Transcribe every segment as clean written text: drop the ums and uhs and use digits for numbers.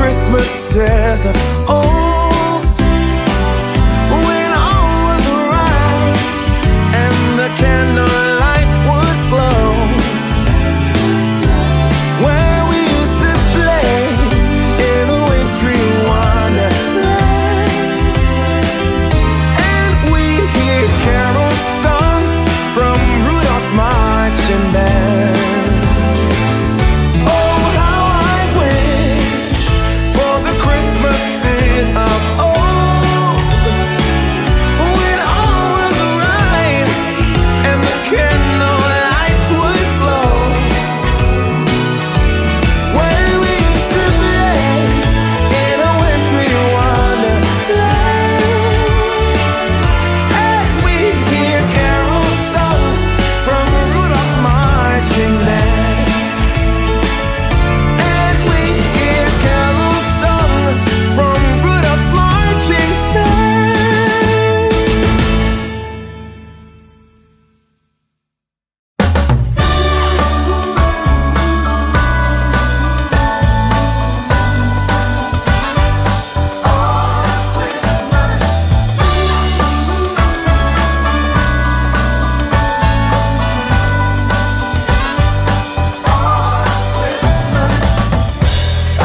Christmases of old, when all was right and the candlelight would glow, where we used to play in a wintry wonderland, and we'd hear carols sung from Rudolph's marching band. Of old, when all was right and the candlelights would glow, where we used to play in a wintry wonderland, and we'd hear carols sung from Rudolph's marching band, and we'd hear carols sung from marching band.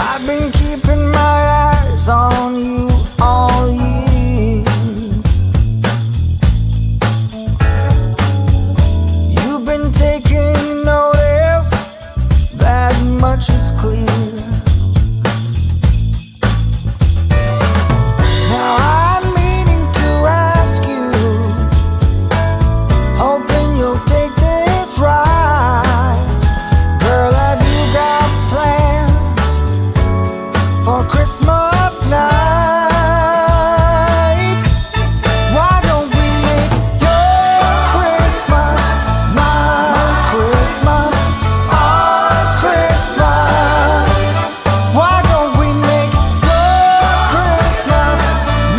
I've been keeping my eyes on you all year. You've been taking notice, that much is clear. Now I'm meaning to ask you, hoping you'll take this right. Girl, have you got plans for Christmas night? Why don't we make your Christmas my Christmas, our Christmas? Why don't we make your Christmas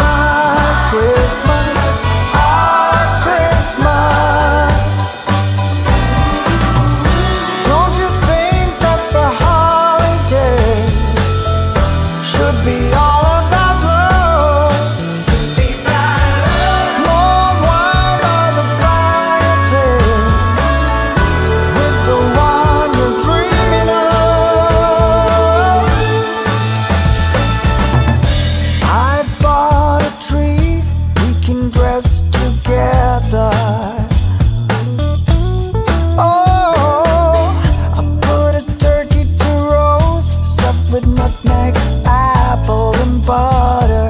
my Christmas, our Christmas? Don't you think that the holidays should be all about love? More wine on the fireplace with the one you're dreaming of. I bought a tree, we can dress together. Oh, I put a turkey to roast, stuffed with nutmeg, apple, and butter.